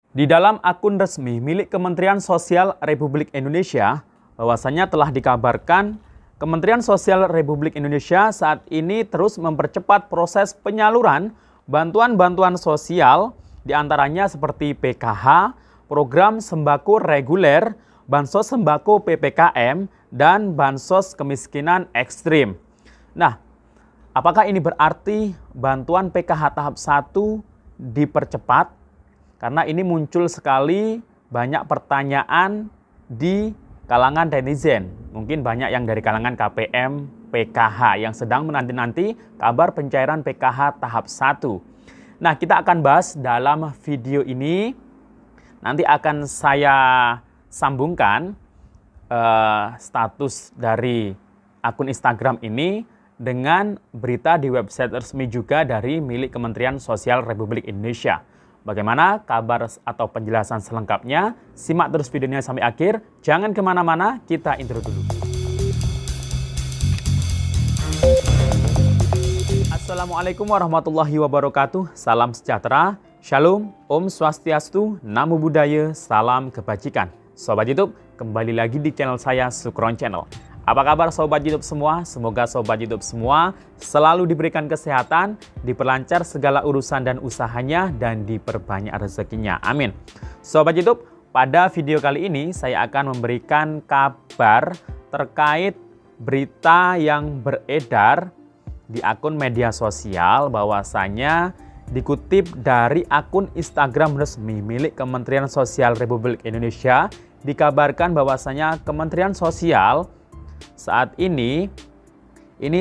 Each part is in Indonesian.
Di dalam akun resmi milik Kementerian Sosial Republik Indonesia, bahwasanya telah dikabarkan Kementerian Sosial Republik Indonesia saat ini terus mempercepat proses penyaluran bantuan-bantuan sosial, diantaranya seperti PKH, program sembako reguler, bansos sembako PPKM, dan bansos kemiskinan ekstrim. Nah, apakah ini berarti bantuan PKH tahap 1 dipercepat? Karena ini muncul sekali banyak pertanyaan di kalangan netizen. Mungkin banyak yang dari kalangan KPM, PKH yang sedang menanti-nanti kabar pencairan PKH tahap 1. Nah, kita akan bahas dalam video ini. Nanti akan saya sambungkan status dari akun Instagram ini dengan berita di website resmi juga dari milik Kementerian Sosial Republik Indonesia. Bagaimana kabar atau penjelasan selengkapnya? Simak terus videonya sampai akhir. Jangan kemana-mana, kita intro dulu. Assalamualaikum warahmatullahi wabarakatuh. Salam sejahtera, Shalom, Om Swastiastu, Namo Buddhaya, Salam Kebajikan. Sobat YouTube, kembali lagi di channel saya, Sukron Channel. Apa kabar Sobat YouTube semua? Semoga Sobat YouTube semua selalu diberikan kesehatan, diperlancar segala urusan dan usahanya, dan diperbanyak rezekinya. Amin. Sobat YouTube, pada video kali ini saya akan memberikan kabar terkait berita yang beredar di akun media sosial, bahwasanya dikutip dari akun Instagram resmi milik Kementerian Sosial Republik Indonesia, dikabarkan bahwasanya Kementerian Sosial saat ini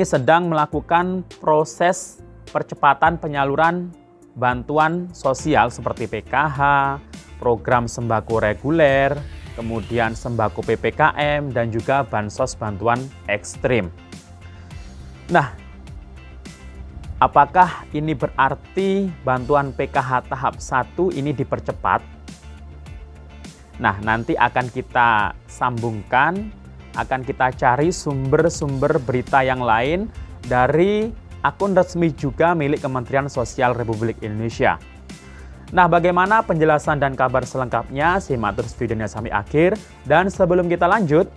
sedang melakukan proses percepatan penyaluran bantuan sosial seperti PKH, program sembako reguler, kemudian sembako PPKM, dan juga bansos bantuan ekstrim. Nah, apakah ini berarti bantuan PKH tahap 1 ini dipercepat? Nah, nanti akan kita sambungkan, akan kita cari sumber-sumber berita yang lain dari akun resmi juga milik Kementerian Sosial Republik Indonesia. Nah, bagaimana penjelasan dan kabar selengkapnya? Simak terus videonya sampai akhir. Dan sebelum kita lanjut,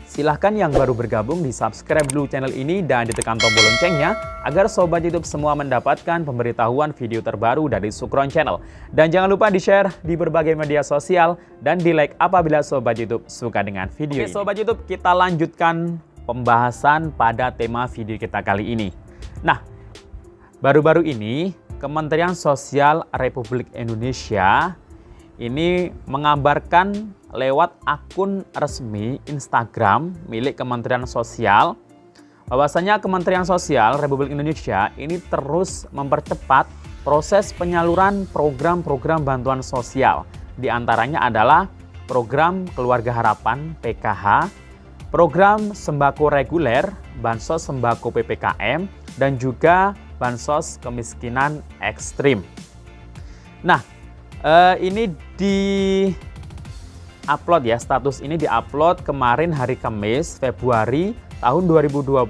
silahkan yang baru bergabung di subscribe dulu channel ini dan ditekan tombol loncengnya agar Sobat YouTube semua mendapatkan pemberitahuan video terbaru dari Sukron Channel. Dan jangan lupa di-share di berbagai media sosial dan di-like apabila Sobat YouTube suka dengan video ini. Sobat YouTube, kita lanjutkan pembahasan pada tema video kita kali ini. Nah, baru-baru ini Kementerian Sosial Republik Indonesia ini mengabarkan lewat akun resmi Instagram milik Kementerian Sosial, bahwasanya Kementerian Sosial Republik Indonesia ini terus mempercepat proses penyaluran program-program bantuan sosial. Di antaranya adalah program Keluarga Harapan PKH, program sembako reguler, bansos sembako PPKM, dan juga bansos kemiskinan ekstrim. Nah, ini upload ya, status ini diupload kemarin hari Kamis Februari tahun 2022,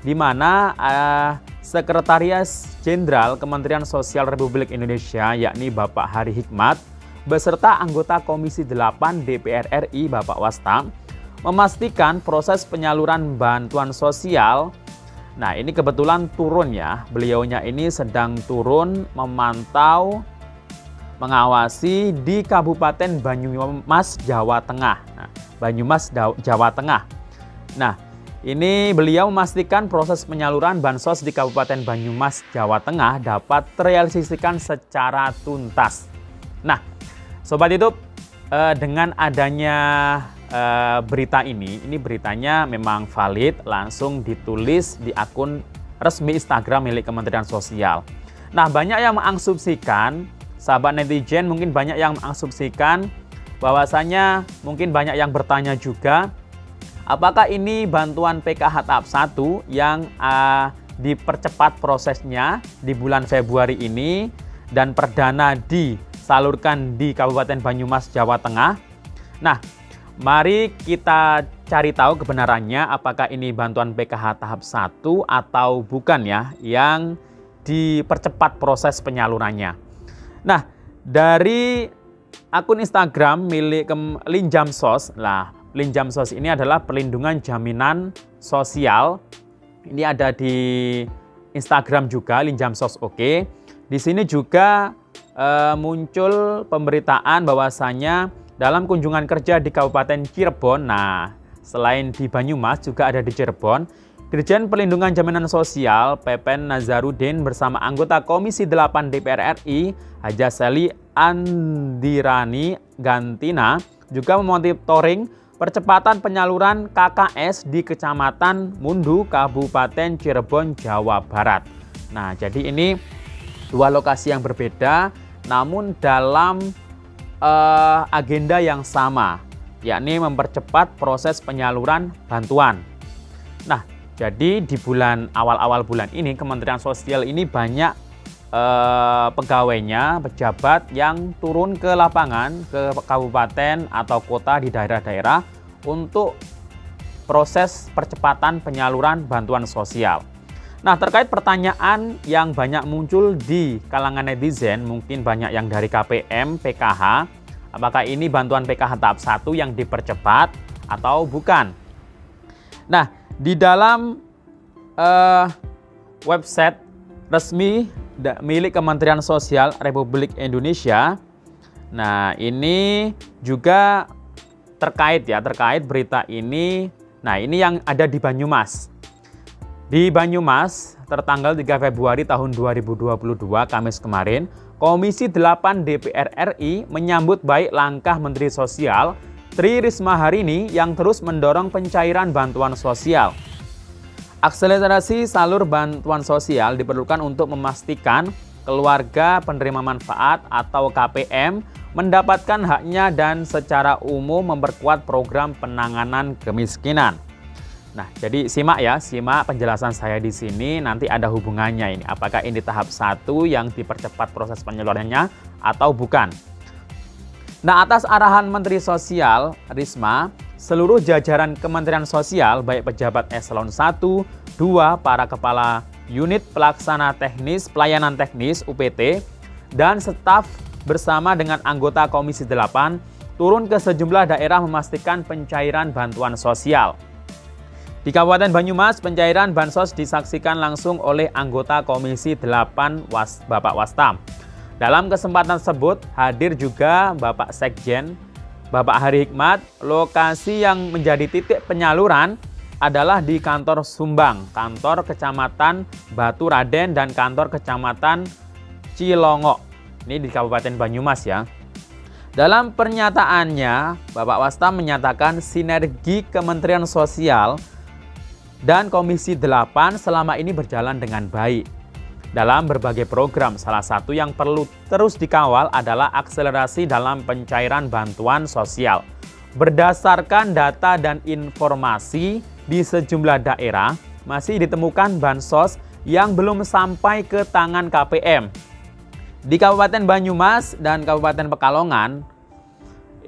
di mana Sekretaris Jenderal Kementerian Sosial Republik Indonesia yakni Bapak Hari Hikmat beserta anggota Komisi 8 DPR RI Bapak Wasta memastikan proses penyaluran bantuan sosial. Nah, ini kebetulan turun ya, beliaunya ini sedang turun memantau, mengawasi di Kabupaten Banyumas, Jawa Tengah. Nah, Banyumas, Jawa Tengah. Nah, ini beliau memastikan proses penyaluran bansos di Kabupaten Banyumas, Jawa Tengah dapat terrealisasikan secara tuntas. Nah, Sobat YouTube, dengan adanya berita ini beritanya memang valid, langsung ditulis di akun resmi Instagram milik Kementerian Sosial. Nah, banyak yang mengasumsikan, sahabat netizen mungkin banyak yang mengasumsikan bahwasanya mungkin banyak yang bertanya juga, apakah ini bantuan PKH tahap 1 yang dipercepat prosesnya di bulan Februari ini dan perdana disalurkan di Kabupaten Banyumas, Jawa Tengah. Nah, mari kita cari tahu kebenarannya, apakah ini bantuan PKH tahap 1 atau bukan ya yang dipercepat proses penyalurannya. Nah, Dari akun Instagram milik Linjamsos. Nah, Linjamsos ini adalah perlindungan jaminan sosial. Ini ada di Instagram juga, Linjamsos Oke. Di sini juga muncul pemberitaan bahwasanya dalam kunjungan kerja di Kabupaten Cirebon, nah selain di Banyumas juga ada di Cirebon, Dirjen Perlindungan Jaminan Sosial Pepen Nazarudin bersama anggota Komisi 8 DPR RI Haja Seli Andirani Gantina juga memonitoring percepatan penyaluran KKS di Kecamatan Mundu, Kabupaten Cirebon, Jawa Barat. Nah, jadi ini dua lokasi yang berbeda namun dalam agenda yang sama, yakni mempercepat proses penyaluran bantuan. Nah, jadi di awal-awal bulan ini Kementerian Sosial ini banyak pegawainya, pejabat yang turun ke lapangan, ke kabupaten atau kota di daerah-daerah untuk proses percepatan penyaluran bantuan sosial. Nah, terkait pertanyaan yang banyak muncul di kalangan netizen, mungkin banyak yang dari KPM, PKH, apakah ini bantuan PKH tahap 1 yang dipercepat atau bukan? Nah, di dalam website resmi milik Kementerian Sosial Republik Indonesia, nah ini juga terkait berita ini. Nah, ini yang ada di Banyumas. Di Banyumas, tertanggal 3 Februari tahun 2022, Kamis kemarin, Komisi 8 DPR RI menyambut baik langkah Menteri Sosial Tri Risma Harini yang terus mendorong pencairan bantuan sosial. Akselerasi salur bantuan sosial diperlukan untuk memastikan keluarga penerima manfaat atau KPM mendapatkan haknya dan secara umum memperkuat program penanganan kemiskinan. Nah, jadi simak penjelasan saya di sini, nanti ada hubungannya ini. Apakah ini tahap 1 yang dipercepat proses penyalurannya atau bukan? Nah, atas arahan Menteri Sosial Risma, seluruh jajaran Kementerian Sosial, baik pejabat eselon 1, 2, para kepala unit pelaksana teknis, pelayanan teknis UPT, dan staf bersama dengan anggota Komisi 8 turun ke sejumlah daerah memastikan pencairan bantuan sosial. Di Kabupaten Banyumas, pencairan bansos disaksikan langsung oleh anggota Komisi 8 Bapak Wastam. Dalam kesempatan tersebut hadir juga Bapak Sekjen, Bapak Hari Hikmat. Lokasi yang menjadi titik penyaluran adalah di kantor Sumbang, kantor Kecamatan Batu Raden, dan kantor Kecamatan Cilongok. Ini di Kabupaten Banyumas ya. Dalam pernyataannya, Bapak Wastam menyatakan sinergi Kementerian Sosial dan Komisi 8 selama ini berjalan dengan baik dalam berbagai program. Salah satu yang perlu terus dikawal adalah akselerasi dalam pencairan bantuan sosial. Berdasarkan data dan informasi di sejumlah daerah, masih ditemukan bansos yang belum sampai ke tangan KPM. Di Kabupaten Banyumas dan Kabupaten Pekalongan,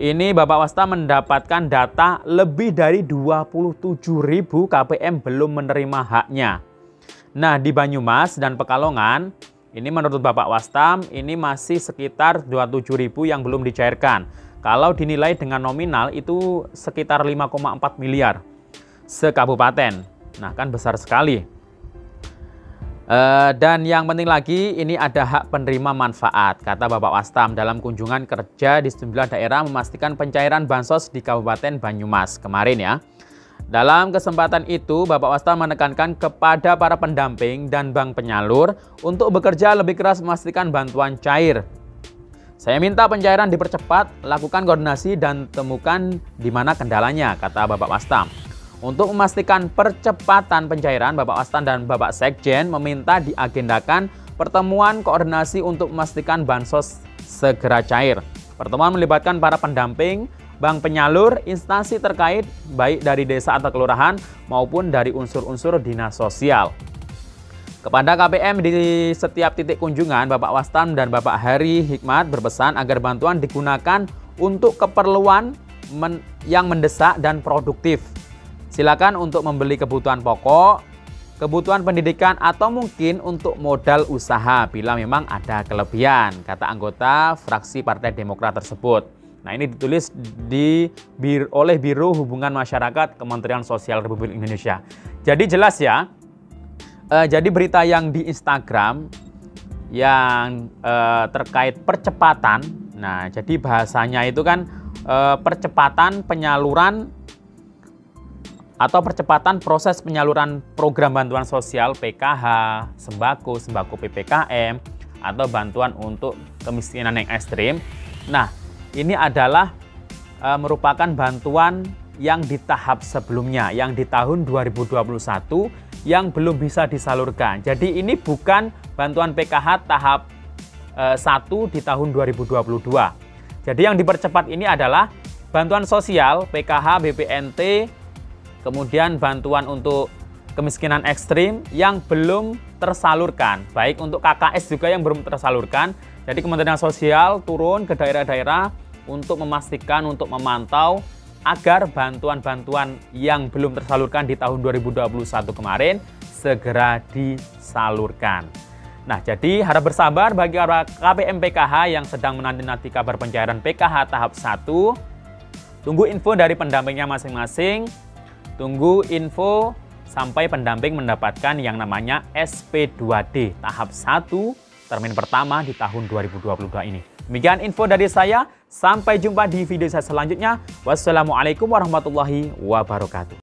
ini Bapak Wastam mendapatkan data lebih dari 27.000 KPM belum menerima haknya. Nah, di Banyumas dan Pekalongan, ini menurut Bapak Wastam, ini masih sekitar 27.000 yang belum dicairkan. Kalau dinilai dengan nominal itu sekitar 5,4 miliar sekabupaten. Nah, kan besar sekali. Dan yang penting lagi, ini ada hak penerima manfaat. Kata Bapak Wastam dalam kunjungan kerja di sejumlah daerah memastikan pencairan bansos di Kabupaten Banyumas kemarin ya. Dalam kesempatan itu, Bapak Wastam menekankan kepada para pendamping dan bank penyalur untuk bekerja lebih keras memastikan bantuan cair. Saya minta pencairan dipercepat, lakukan koordinasi dan temukan di mana kendalanya, kata Bapak Wastam. Untuk memastikan percepatan pencairan, Bapak Wastam dan Bapak Sekjen meminta diagendakan pertemuan koordinasi untuk memastikan bansos segera cair. Pertemuan melibatkan para pendamping, bank penyalur, instansi terkait, baik dari desa atau kelurahan maupun dari unsur-unsur dinas sosial. Kepada KPM di setiap titik kunjungan, Bapak Wastam dan Bapak Hari Hikmat berpesan agar bantuan digunakan untuk keperluan yang mendesak dan produktif. Silakan untuk membeli kebutuhan pokok, kebutuhan pendidikan atau mungkin untuk modal usaha bila memang ada kelebihan, kata anggota fraksi Partai Demokrat tersebut. Nah, ini ditulis oleh Biro Hubungan Masyarakat Kementerian Sosial Republik Indonesia. Jadi jelas ya, jadi berita yang di Instagram yang terkait percepatan, nah jadi bahasanya itu kan percepatan penyaluran atau percepatan proses penyaluran program bantuan sosial PKH, sembako, sembako PPKM, atau bantuan untuk kemiskinan yang ekstrim. Nah, ini adalah merupakan bantuan yang di tahap sebelumnya, yang di tahun 2021 yang belum bisa disalurkan. Jadi ini bukan bantuan PKH tahap 1 di tahun 2022. Jadi yang dipercepat ini adalah bantuan sosial PKH, BPNT, kemudian bantuan untuk kemiskinan ekstrim yang belum tersalurkan. Baik untuk KKS juga yang belum tersalurkan. Jadi Kementerian Sosial turun ke daerah-daerah untuk memastikan, untuk memantau agar bantuan-bantuan yang belum tersalurkan di tahun 2021 kemarin segera disalurkan. Nah, jadi harap bersabar bagi KPM PKH yang sedang menanti-nanti kabar pencairan PKH tahap 1. Tunggu info dari pendampingnya masing-masing. Tunggu info sampai pendamping mendapatkan yang namanya SP2D tahap 1 termin pertama di tahun 2022 ini. Demikian info dari saya. Sampai jumpa di video saya selanjutnya. Wassalamualaikum warahmatullahi wabarakatuh.